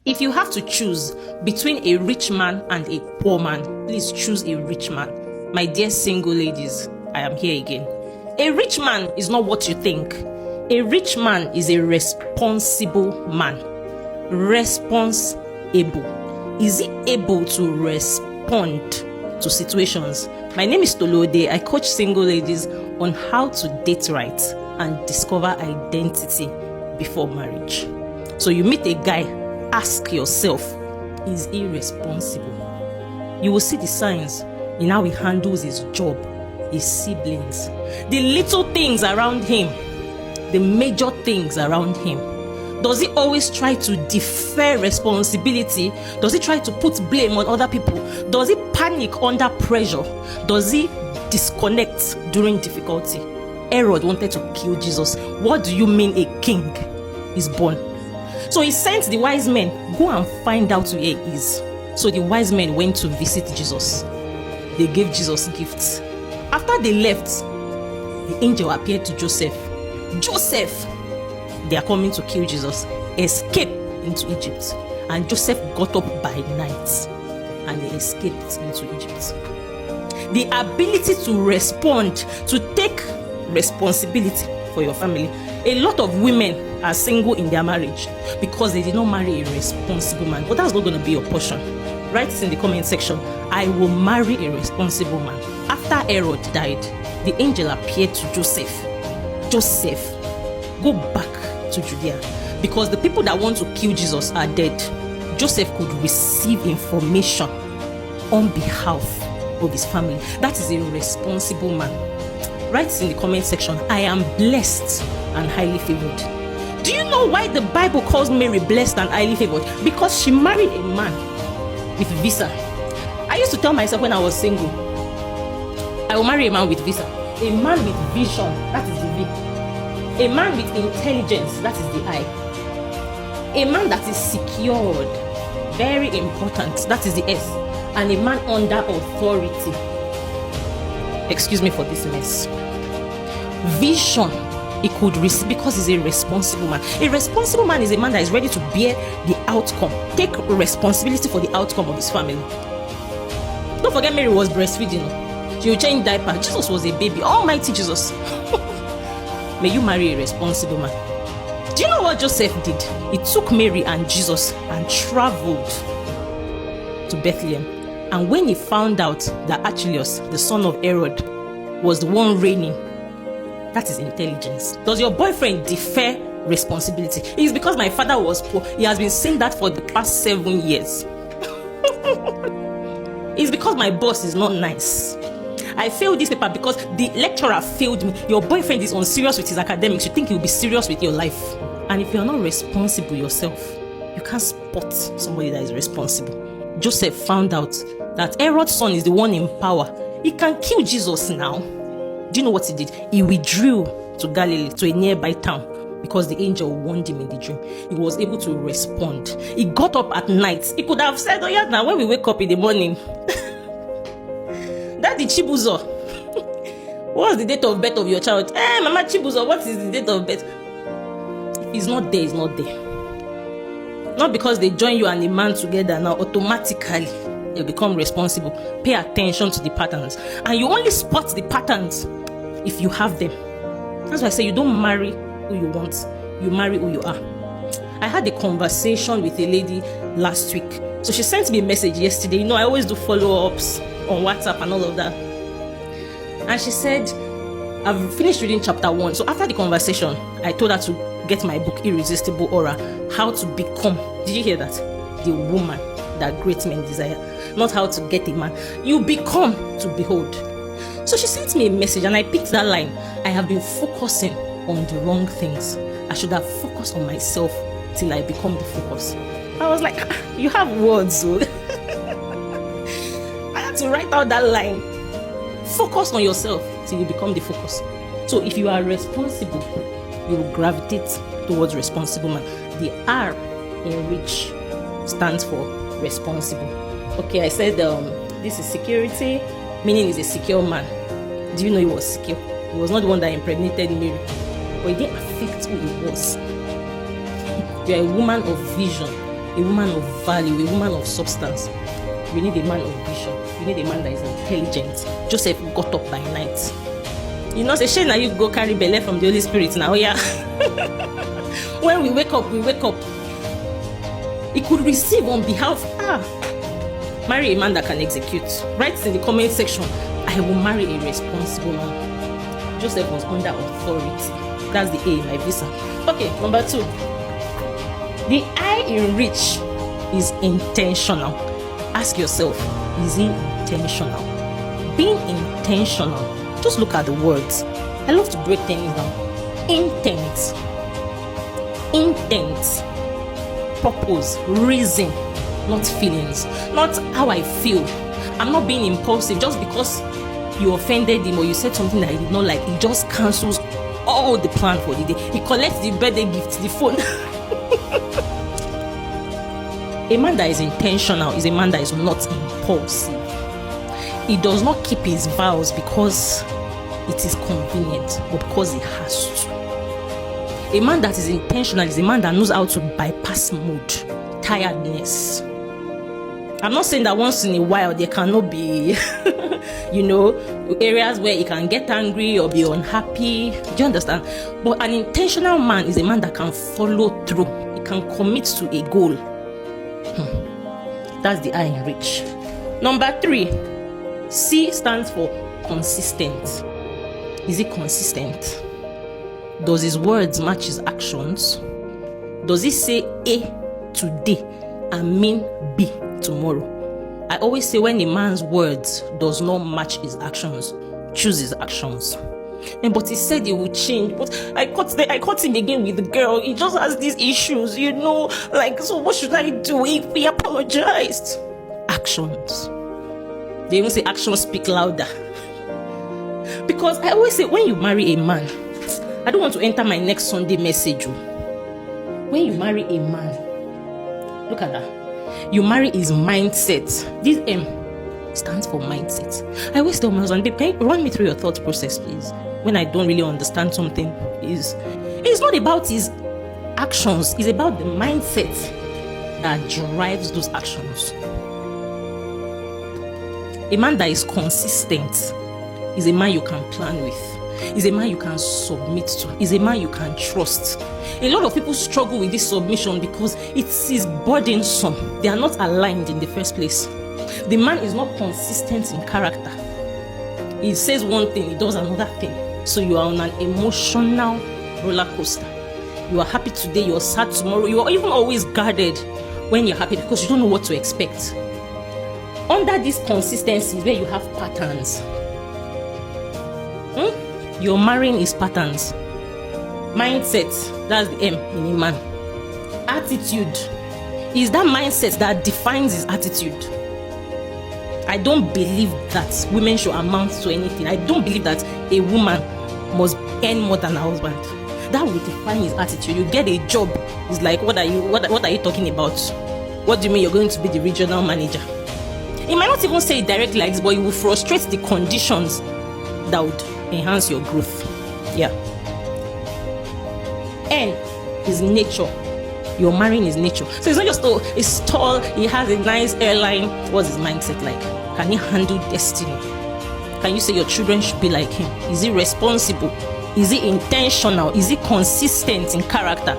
If you have to choose between a rich man and a poor man, please choose a rich man. My dear single ladies, I am here again. A rich man is not what you think. A rich man is a responsible man. Responsible. Is he able to respond to situations? My name is Toluode. I coach single ladies on how to date right and discover identity before marriage. So you meet a guy, ask yourself, is he responsible? You will see the signs in how he handles his job, his siblings, the little things around him, the major things around him. Does he always try to defer responsibility? Does he try to put blame on other people? Does he panic under pressure? Does he disconnect during difficulty? Herod wanted to kill Jesus. What do you mean a king is born? So he sent the wise men, go and find out where he is. So the wise men went to visit Jesus. They gave Jesus gifts. After they left, the angel appeared to Joseph. Joseph, they are coming to kill Jesus. Escape into Egypt. And Joseph got up by night and they escaped into Egypt. The ability to respond, to take responsibility for your family. A lot of women are single in their marriage because they did not marry a responsible man. But that's not going to be your portion. Write it in the comment section. I will marry a responsible man. After Herod died, the angel appeared to Joseph. Joseph, go back to Judea, because the people that want to kill Jesus are dead. Joseph could receive information on behalf of his family. That is a responsible man. Write it in the comment section. I am blessed and highly favored. Do you know why the Bible calls Mary blessed and highly favored? Because she married a man with visa. I used to tell myself when I was single, I will marry a man with visa. A man with vision, that is the V. A man with intelligence, that is the I. A man that is secured, very important, that is the S. And a man under authority. Excuse me for this mess. Vision, he could receive because he's a responsible man. A responsible man is a man that is ready to bear the outcome, take responsibility for the outcome of his family. Don't forget, Mary was breastfeeding. She would change diaper. Jesus was a baby. Almighty Jesus. May you marry a responsible man. Do you know what Joseph did? He took Mary and Jesus and traveled to Bethlehem. And when he found out that Archelaus, the son of Herod, was the one reigning, that is intelligence. Does your boyfriend defer responsibility? It is because my father was poor. He has been saying that for the past 7 years. It's because my boss is not nice. I failed this paper because the lecturer failed me. Your boyfriend is unserious with his academics. You think he'll be serious with your life. And if you're not responsible yourself, you can't spot somebody that is responsible. Joseph found out that Herod's son is the one in power. He can kill Jesus now. Do you know what he did? He withdrew to Galilee, to a nearby town, because the angel warned him in the dream. He was able to respond. He got up at night. He could have said, oh yeah, now when we wake up in the morning, Daddy Chibuzo, what's the date of birth of your child? Hey, Mama Chibuzo, what is the date of birth? He's not there, he's not there. Not because they join you and a man together now, automatically you become responsible. Pay attention to the patterns. And you only spot the patterns if you have them. That's why I say you don't marry who you want. You marry who you are. I had a conversation with a lady last week. So she sent me a message yesterday. You know, I always do follow-ups on WhatsApp and all of that. And she said, I've finished reading chapter 1. So after the conversation, I told her to get my book, Irresistible Aura, How to Become, did you hear that? The woman that great men desire. Not how to get a man. You become to behold. So she sent me a message and I picked that line. I have been focusing on the wrong things. I should have focused on myself till I become the focus. I was like, you have words, so I had to write out that line. Focus on yourself till you become the focus. So if you are responsible, you will gravitate towards responsible man. The R in rich stands for responsible. Okay, I said this is security, meaning he's a secure man. Do you know he was secure? He was not the one that impregnated Mary, but it didn't affect who he was. You are a woman of vision. a woman of value, a woman of substance. You need a man of vision. You need a man that is intelligent. Joseph got up by night. You know, say, Shey, now you go carry belle from the Holy Spirit now, yeah. When we wake up, we wake up. He could receive on behalf. Marry a man that can execute. Write in the comment section, I will marry a responsible man. Joseph was under authority. That's the A in my visa. Okay, number 2. The I in rich is intentional. Ask yourself, is it intentional? Being intentional, just look at the words. I love to break things down. Intent, purpose, reason, not feelings, not how I feel. I'm not being impulsive just because you offended him or you said something that he did not like. He just cancels all the plan for the day. He collects the birthday gift, the phone. A man that is intentional is a man that is not impulsive. He does not keep his vows because it is convenient, but because he has to. A man that is intentional is a man that knows how to bypass mood, tiredness. I'm not saying that once in a while there cannot be, areas where he can get angry or be unhappy. Do you understand? But an intentional man is a man that can follow through. He can commit to a goal. That's the I in rich. Number 3, C stands for consistent. Is he consistent? Does his words match his actions? Does he say A today and mean B tomorrow? I always say when a man's words does not match his actions, choose his actions. But he said he would change. But I caught him again with the girl. He just has these issues, so what should I do if he apologized? Actions. They even say actions speak louder. Because I always say when you marry a man, I don't want to enter my next Sunday message. When you marry a man, look at that. You marry his mindset. This M stands for mindset. I always tell my husband, babe, can you run me through your thought process, please? When I don't really understand something, it's not about his actions, it's about the mindset that drives those actions. A man that is consistent is a man you can plan with, is a man you can submit to, is a man you can trust. A lot of people struggle with this submission because it is burdensome. They are not aligned in the first place. The man is not consistent in character. He says one thing, he does another thing. So you are on an emotional roller coaster. You are happy today, you are sad tomorrow. You are even always guarded when you're happy because you don't know what to expect. Under this consistency is where you have patterns. Your marrying is patterns. Mindset, that's the M in a man. Attitude is that mindset that defines his attitude. I don't believe that women should amount to anything. I don't believe that a woman must earn more than her husband. That will define his attitude. You get a job, it's like, what are you talking about? What do you mean you're going to be the regional manager? He might not even say it directly like this, but you will frustrate the conditions that would enhance your growth. Yeah. N is nature. Your marrying is nature. So it's not just, it's tall, he has a nice hairline. What's his mindset like? Can he handle destiny? Can you say your children should be like him? Is he responsible? Is he intentional? Is he consistent in character?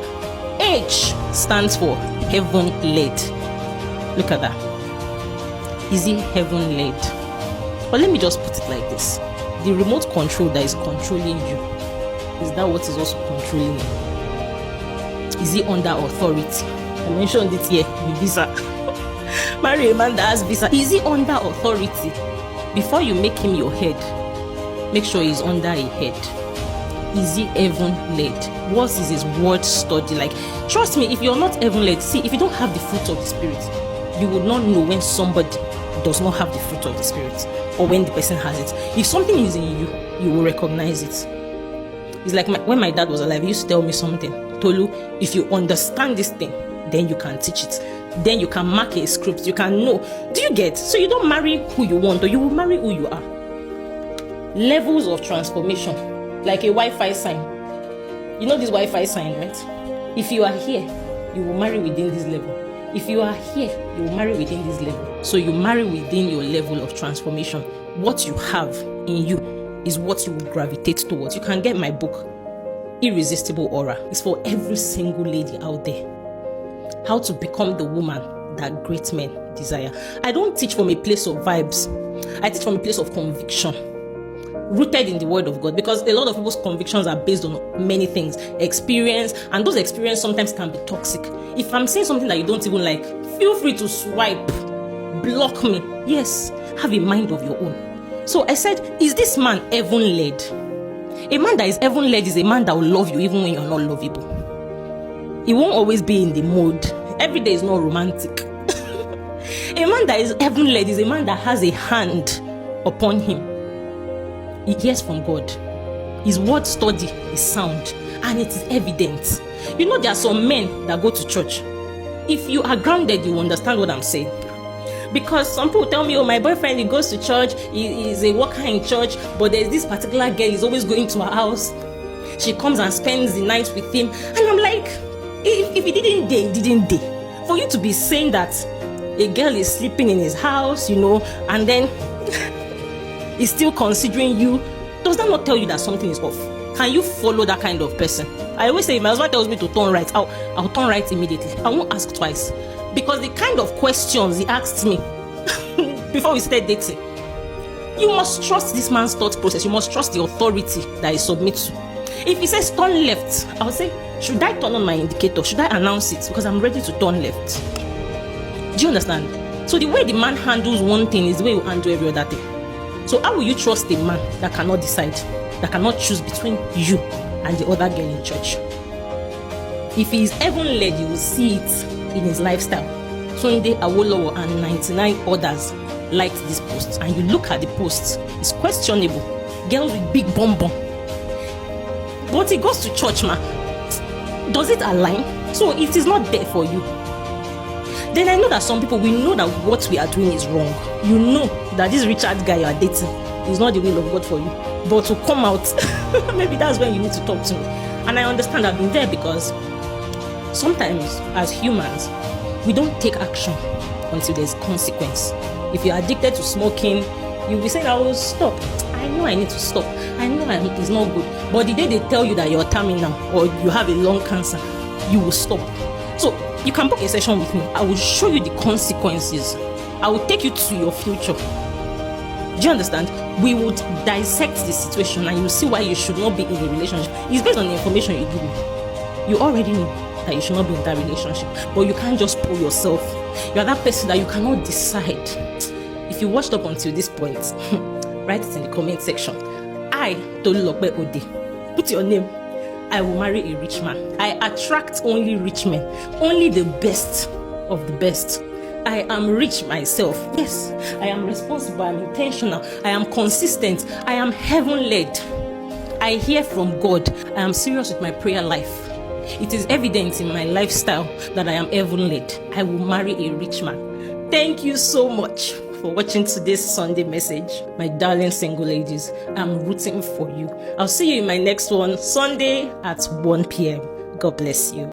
H stands for heaven-led. Look at that. Is he heaven-led? But let me just put it like this. The remote control that is controlling you, is that what is also controlling you? Is he under authority? I mentioned it here with visa. Marry a man that has visa. Is he under authority? Before you make him your head, make sure he's under a head. Is he heaven-led? What is his word study like? Trust me, if you're not heaven-led, see, if you don't have the fruit of the Spirit, you would not know when somebody does not have the fruit of the Spirit or when the person has it. If something is in you, you will recognize it. It's like when my dad was alive, he used to tell me something. Tolu, if you understand this thing, then you can teach it. Then you can mark a script. You can know. Do you get? So you don't marry who you want, or you will marry who you are. Levels of transformation, like a Wi-Fi sign. You know this Wi-Fi sign, right? If you are here, you will marry within this level. If you are here, you will marry within this level. So you marry within your level of transformation. What you have in you is what you will gravitate towards. You can get my book, Irresistible Aura. It's for every single lady out there. How to become the woman that great men desire. I don't teach from a place of vibes. I teach from a place of conviction, rooted in the word of God, because a lot of people's convictions are based on many things, experience, and those experiences sometimes can be toxic. If I'm saying something that you don't even like, feel free to swipe, block me. Yes, have a mind of your own. So I said, is this man heaven-led? A man that is heaven-led is a man that will love you even when you're not lovable. He won't always be in the mood. Every day is not romantic. A man that is heaven-led is a man that has a hand upon him. He hears from God. His word study is sound, and it is evident. You know, there are some men that go to church. If you are grounded, you understand what I'm saying. Because some people tell me, oh, my boyfriend, he goes to church, he is a worker in church, but there's this particular girl, he's always going to her house. She comes and spends the night with him. And I'm like, if he didn't dare, he didn't dare. For you to be saying that a girl is sleeping in his house, you know, and then is still considering you, does that not tell you that something is off? Can you follow that kind of person? I always say, my husband tells me to turn right, I'll turn right immediately. I won't ask twice. Because the kind of questions he asked me before we started dating, you must trust this man's thought process. You must trust the authority that he submits to. If he says turn left, I'll say, should I turn on my indicator? Should I announce it? Because I'm ready to turn left. Do you understand? So the way the man handles one thing is the way you handle every other thing. So how will you trust a man that cannot decide, that cannot choose between you and the other girl in church? If he is heaven-led, you will see it in his lifestyle. Sunday Awolowo and 99 others liked this post, and you look at the post, it's questionable. Girls with big bum bum. But he goes to church, man. Does it align? So it is not there for you. Then I know that some people, we know that what we are doing is wrong. You know that this Richard guy you are dating is not the will of God for you. But to come out, maybe that's when you need to talk to me. And I understand I've been there, because sometimes as humans, we don't take action until there's consequence. If you're addicted to smoking, you'll be saying, I will stop. I know I need to stop. I know it's not good. But the day they tell you that you're terminal or you have a lung cancer, you will stop. So you can book a session with me. I will show you the consequences. I will take you to your future. Do you understand? We would dissect the situation and you see why you should not be in a relationship. It's based on the information you give me. You already know that you should not be in that relationship, but you can't just pull yourself. You are that person that you cannot decide. If you watched up until this point, write it in the comment section. I, Tolulope Ode, put your name. I will marry a rich man. I attract only rich men, only the best of the best. I am rich myself. Yes, I am responsible, I'm intentional, I am consistent, I am heaven-led. I hear from God. I am serious with my prayer life. It is evident in my lifestyle that I am heaven-led. I will marry a rich man. Thank you so much for watching today's Sunday message. My darling single ladies, I'm rooting for you. I'll see you in my next one, Sunday at 1 p.m. God bless you.